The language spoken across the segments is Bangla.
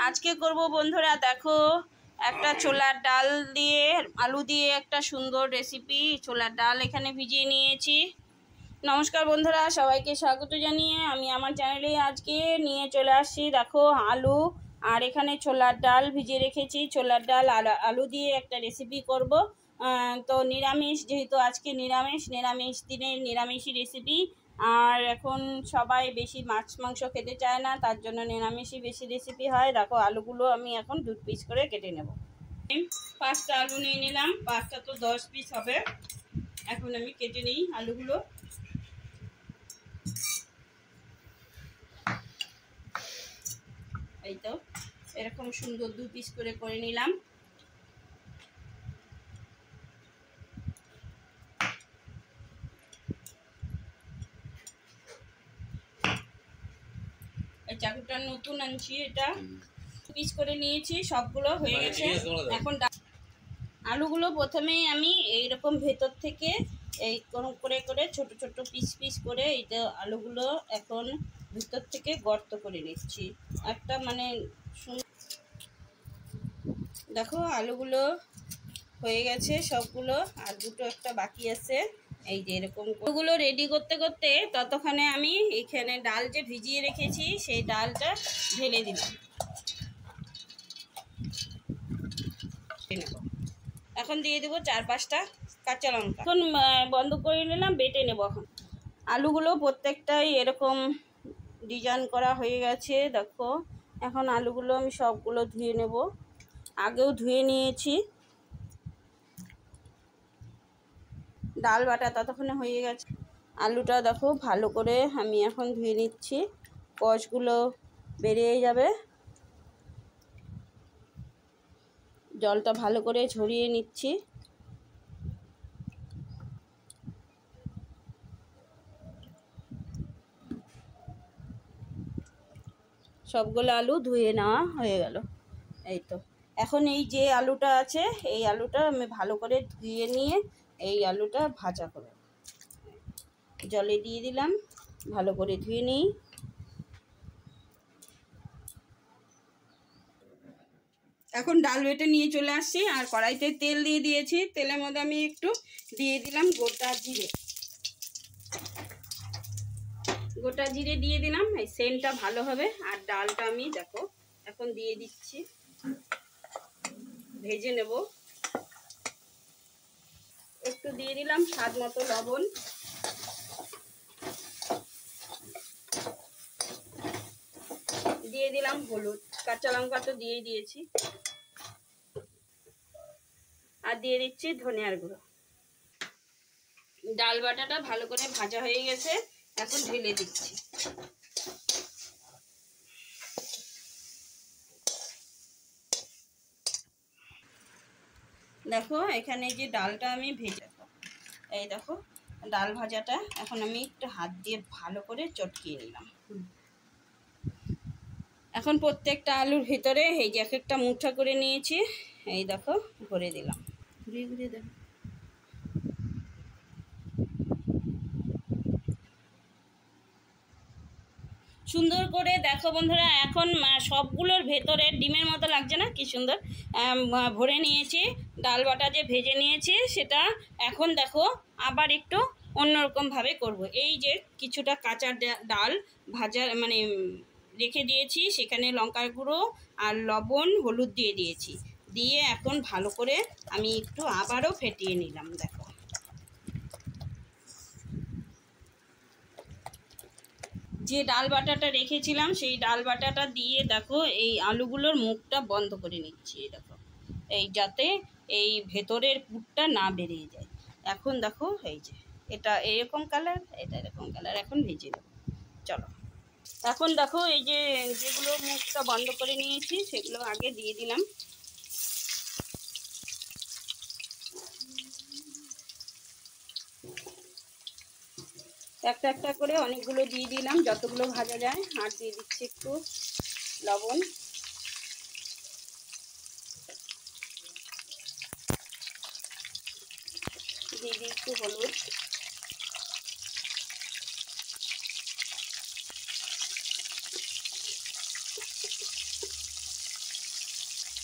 আজকে করব বন্ধুরা, দেখো একটা ছোলার ডাল দিয়ে আলু দিয়ে একটা সুন্দর রেসিপি। ছোলার ডাল এখানে ভিজিয়ে নিয়েছি। নমস্কার বন্ধুরা, সবাইকে স্বাগত জানিয়ে আমি আমার চ্যানেলে আজকে নিয়ে চলে আসছি। দেখো আলু আর এখানে ছোলার ডাল ভিজিয়ে রেখেছি। ছোলার ডাল আলু দিয়ে একটা রেসিপি করব। তো নিরামিষ, যেহেতু আজকে নিরামিষ দিনের নিরামিষই রেসিপি। আর এখন সবাই বেশি মাছ মাংস খেতে চায় না, তার জন্য নিরামিষই বেশি রেসিপি হয়। দেখো আলুগুলো আমি এখন 2 পিস করে কেটে নেব। 5টা আলু নিয়ে নিলাম, 5টা তো 10 পিস হবে। এখন আমি কেটে নিই আলুগুলো। এই তো এরকম সুন্দর 2 পিস করে নিলাম। এই চাকুটা নতুন আনছি, এটা 2 পিস করে নিয়েছি, সবগুলো হয়ে গেছে। এখন আলুগুলো প্রথমেই আমি এইরকম ভেতর থেকে এই করে ছোট ছোট পিস করে এইটা আলুগুলো এখন ভেতর থেকে গর্ত করে নিচ্ছি একটা, মানে দেখো আলুগুলো হয়ে গেছে সবগুলো, আর দুটো একটা বাকি আছে। এই যে এরকম ওগুলো রেডি করতে করতে ততক্ষণে আমি এখানে ডাল যে ভিজিয়ে রেখেছি সেই ডালটা ঢেলে দিলাম। এখন দিয়ে দেবো 4-5টা কাঁচা লঙ্কা। এখন বন্ধ করে নিলাম, বেটে নেব। এখন আলুগুলো প্রত্যেকটাই এরকম ডিজাইন করা হয়ে গেছে। দেখো এখন আলুগুলো আমি সবগুলো ধুয়ে নেব, আগেও ধুয়ে নিয়েছি। ডাল বাটা ততক্ষণে হয়ে গেছে। আলুটা দেখো ভালো করে আমি এখন ধুয়ে নিচ্ছি, কষগুলো বেরিয়ে যাবে। জলটা ভালো করে ঝরিয়ে নিচ্ছি। সবগুলো আলু ধুয়ে নেওয়া হয়ে গেল। এই তো এখন এই যে আলুটা আছে এই আলুটা আমি ভালো করে ধুয়ে নিয়ে এই আলুটা ভাজা করে জলে দিয়ে দিলাম, ভালো করে ধুয়ে নিই। এখন ডাল বেটে নিয়ে চলে আসছি, আর কড়াইতে তেল দিয়ে দিয়েছি। তেলের মধ্যে আমি একটু দিয়ে দিলাম গোটা জিরে দিয়ে দিলাম, এই সেন্টটা ভালো হবে। আর ডালটা আমি দেখো এখন দিয়ে দিচ্ছি, ভেজে নেব। একটু দিয়ে দিলাম স্বাদ মতো লবণ, দিয়ে দিলাম হলুদ, কাঁচা লঙ্কা তো দিয়েই দিয়েছি, আর দিয়ে দিচ্ছি ধনিয়ার গুঁড়ো। ডাল বাটাটা ভালো করে ভাজা হয়ে গেছে, এখন ঢেলে দিচ্ছি। দেখো এখানে যে ডালটা আমি ভেজে, এই দেখো ডাল ভাজাটা এখন আমি একটু হাত দিয়ে ভালো করে চটকিয়ে নিলাম। এখন প্রত্যেকটা আলুর ভিতরে এই যে একটা মুঠা করে নিয়েছি, এই দেখো ভরে দিলাম। ঘুরিয়ে দেব। সুন্দর করে দেখো বন্ধুরা, এখন সবগুলোর ভেতরে ডিমের মতো লাগছে না, কি সুন্দর ভরে নিয়েছি। ডাল বাটা যে ভেজে নিয়েছি সেটা এখন দেখো আবার একটু অন্যরকমভাবে করব। এই যে কিছুটা কাঁচা ডাল ভাজা মানে রেখে দিয়েছি, সেখানে লঙ্কার গুঁড়ো আর লবণ হলুদ দিয়ে দিয়েছি, দিয়ে এখন ভালো করে আমি একটু আবারও ফেটিয়ে নিলাম। দেখো যে ডাল বাটাটা রেখেছিলাম সেই ডাল বাটাটা দিয়ে দেখো এই আলুগুলোর মুখটা বন্ধ করে নিচ্ছি। দেখো এই যাতে এই ভেতরের পুরটা না বেরিয়ে যায়। এখন দেখো এই যে এটা এরকম কালার, এটা এরকম কালার, এখন ভেজে নেব। চলো এখন দেখো এই যে যেগুলো মুখটা বন্ধ করে নিয়েছি সেগুলো আগে দিয়ে দিলাম। একটা একটা করে অনেকগুলো দিয়ে দিলাম, যতগুলো ভাজা যায়। আর দিয়ে দিচ্ছি একটু লবণ, দিয়ে দিই একটু হলুদ,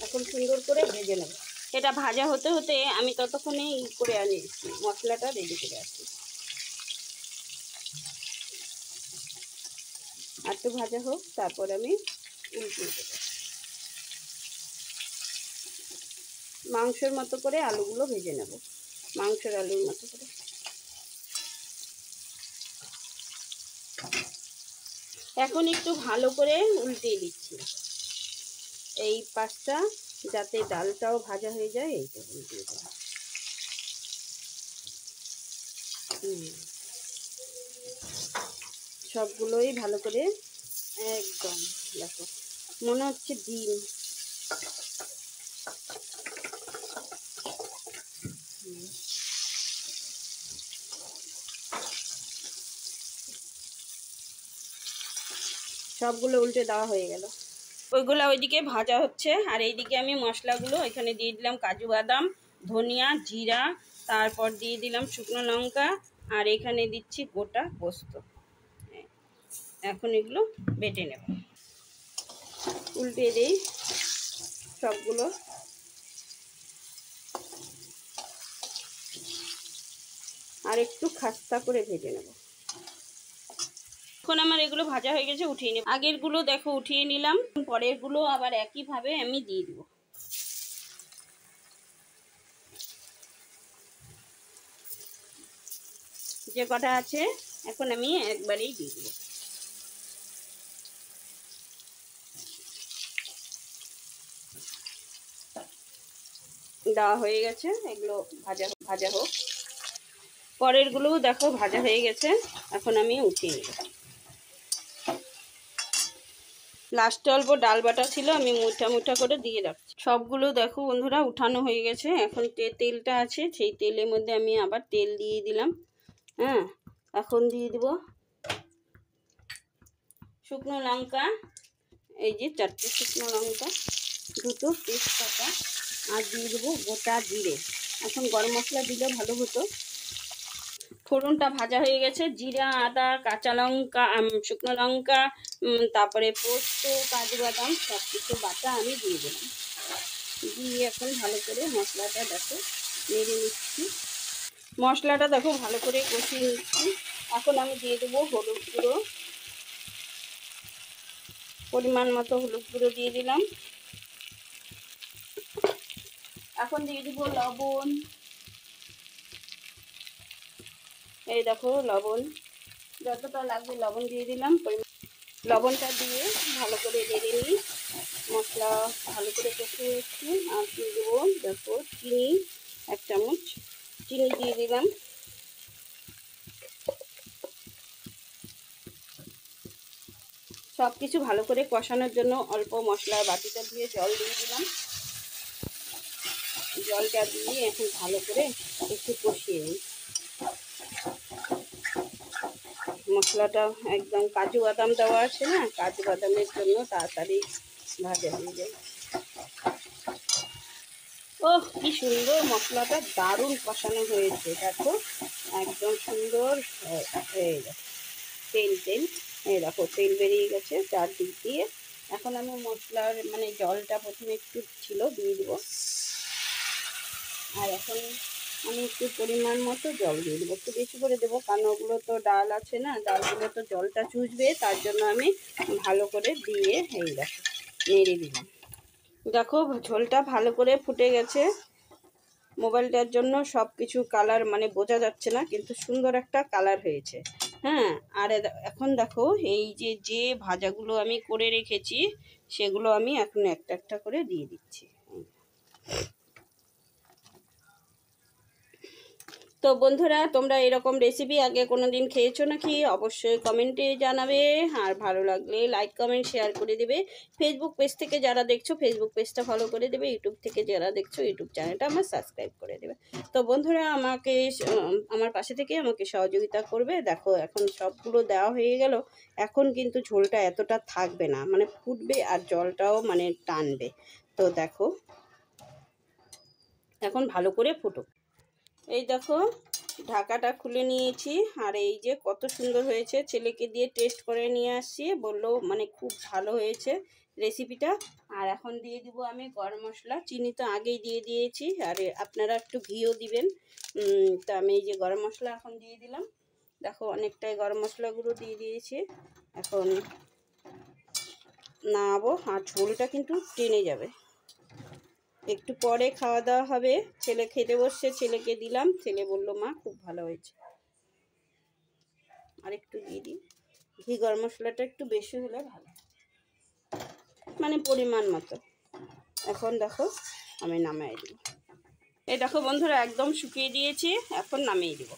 এখন সুন্দর করে ভেজে নেব। এটা ভাজা হতে হতে আমি ততক্ষণে করে আনিয়েছি, মশলাটা রেডি করে আসি। আর একটু ভাজা হোক, তারপর আমি উল্টিয়ে দেব। মাংসের মতো করে আলুগুলো ভেজে নেব, মাংসের আলুর মতো করে। এখন একটু ভালো করে উল্টিয়ে দিচ্ছি, এই পাশটা যাতে ডালটাও ভাজা হয়ে যায়, এইটা উল্টিয়ে দেব। সবগুলোই ভালো করে একদম দেখো, মনে হচ্ছে ডিম। সবগুলো উল্টে দেওয়া হয়ে গেল। ওইগুলো ওইদিকে ভাজা হচ্ছে, আর এইদিকে আমি মশলাগুলো এখানে দিয়ে দিলাম কাজু বাদাম, ধনিয়া, জিরা, তারপর দিয়ে দিলাম শুকনো লঙ্কা, আর এখানে দিচ্ছি গোটা পোস্ত। এখন এগুলো বেটে নেব। উল্টে দিই সবগুলো। আর একটু খাস্তা করে ভেজে নেব। এখন আমার এগুলো ভাজা হয়ে গেছে, উঠিয়ে নেব। আগেরগুলো দেখো উঠিয়ে নিলাম, পরেরগুলো আবার একইভাবে আমি দিয়ে দেব। যে কটা আছে এখন আমি একবারেই দিয়ে দেব। দেওয়া হয়ে গেছে, এগুলো ভাজা ভাজা হোক। পরেরগুলোও দেখো ভাজা হয়ে গেছে, এখন আমি উঠিয়ে নেব। লাস্টে অল্প ডাল বাটা ছিল, আমি মুঠা মুঠা করে দিয়ে রাখছি। সবগুলো দেখো বন্ধুরা উঠানো হয়ে গেছে। এখন তেলটা আছে, সেই তেলের মধ্যে আমি আবার তেল দিয়ে দিলাম। হ্যাঁ, এখন দিয়ে দিব শুকনো লঙ্কা, এই যে 4টে শুকনো লঙ্কা, 2টো তেজপাতা, আর দিয়ে দেবো গোটা জিরে। এখন গরম মশলা দিলে ভালো হতো। ফোড়নটা ভাজা হয়ে গেছে, জিরা, আদা, কাঁচা লঙ্কা, শুকনো লঙ্কা, তারপরে পোস্ত, কাজু বাদাম সব কিছু বাটা আমি দিয়ে দিলাম। দিয়ে এখন ভালো করে মশলাটা দেখো নেড়ে নিচ্ছি। মশলাটা দেখো ভালো করে কষিয়ে নিচ্ছি। এখন আমি দিয়ে দেবো হলুদ গুঁড়ো, পরিমাণ মতো হলুদ গুঁড়ো দিয়ে দিলাম। এখন দিয়ে দেবো লবণ, এই দেখো লবণ, যতটা লাগবে লবণ দিয়ে দিলাম। লবণটা দিয়ে ভালো করে নেড়ে নিই। মশলা ভালো করে কষিয়ে নিচ্ছি। আর দিয়ে দেবো দেখো চিনি, 1 চামচ চিনি দিয়ে দিলাম। সব কিছু ভালো করে কষানোর জন্য অল্প মশলার বাটিটা দিয়ে জল দিয়ে দিলাম। জলটা দিয়ে এখন ভালো করে একটু কষিয়ে নিই। মশলাটা একদম কাজু বাদাম দেওয়া আছে না, কাজু বাদামের জন্য তাড়াতাড়ি ভাজা হয়ে যায়। ওহ, কি সুন্দর মশলাটা, দারুণ কষানো হয়েছে দেখো, একদম সুন্দর হয়ে গেছে। তেল এই দেখো তেল বেরিয়ে গেছে চারদিক দিয়ে। এখন আমি মশলার মানে জলটা প্রথমে একটু ছিল দিয়ে দেবো, আর এখন আমি একটু পরিমাণ মতো জল দিয়ে দেবো, একটু বেশি করে দেবো, কারণ ওগুলো তো ডাল আছে না, ডালগুলো তো জলটা চুষবে, তার জন্য আমি ভালো করে দিয়ে এই দেখো নেড়ে দিলাম। দেখো ঝোলটা ভালো করে ফুটে গেছে। মোবাইলটার জন্য সব কিছু কালার মানে বোঝা যাচ্ছে না, কিন্তু সুন্দর একটা কালার হয়েছে। হ্যাঁ, আর এখন দেখো এই যে ভাজাগুলো আমি করে রেখেছি, সেগুলো আমি এখন একটা একটা করে দিয়ে দিচ্ছি। তো বন্ধুরা, তোমরা এরকম রেসিপি আগে কোনো দিন খেয়েছো নাকি অবশ্যই কমেন্টে জানাবে, আর ভালো লাগলে লাইক কমেন্ট শেয়ার করে দেবে। ফেসবুক পেজ থেকে যারা দেখছো ফেসবুক পেজটা ফলো করে দেবে, ইউটিউব থেকে যারা দেখছো ইউটিউব চ্যানেলটা আমার সাবস্ক্রাইব করে দেবে। তো বন্ধুরা আমাকে আমার পাশে থেকে আমাকে সহযোগিতা করবে। দেখো এখন সবগুলো দেওয়া হয়ে গেল, এখন কিন্তু ঝোলটা এতটা থাকবে না, মানে ফুটবে আর জলটাও মানে টানবে। তো দেখো এখন ভালো করে ফুটুক। এই দেখো ঢাকাটা খুলে নিয়েছি, আর এই যে কত সুন্দর হয়েছে, ছেলেকে দিয়ে টেস্ট করে নিয়ে আসছি, বললো মানে খুব ভালো হয়েছে, রেসিপিটা। আর এখন দিয়ে দিব আমি গরম মশলা, চিনি তো আগেই দিয়ে দিয়েছি, আর আপনারা একটু ঘিও দিবেন। তো আমি এই যে গরম মশলা এখন দিয়ে দিলাম, দেখো অনেকটাই গরম মশলা গুঁড়ো দিয়ে দিয়েছি। এখন নামাবো, আর ঝোলটা কিন্তু টেনে যাবে। একটু পরে খাওয়া দাওয়া হবে, ছেলে খেতে বসছে, ছেলেকে দিলাম, ছেলে বলল মা খুব ভালো হয়েছে। আর একটু দিয়ে দিই ঘি, গরম মশলাটা একটু বেশি হলে ভালো, মানে পরিমাণ মতো। এখন দেখো আমি নামিয়ে দিব। এই দেখো বন্ধুরা একদম শুকিয়ে দিয়েছি, এখন নামিয়ে দিব।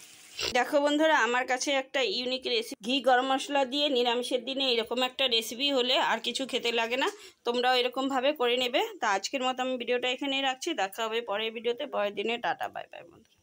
দেখো বন্ধুরা আমার কাছে একটা ইউনিক রেসিপি, ঘি গরম মশলা দিয়ে নিরামিষের দিনে এরকম একটা রেসিপি হলে আর কিছু খেতে লাগে না, তোমরাও এরকমভাবে করে নেবে। তা আজকের মতো আমি ভিডিওটা এখানেই রাখছি, দেখা হবে পরের ভিডিওতে, পরের দিনে। টাটা, বাই বাই বন্ধুরা।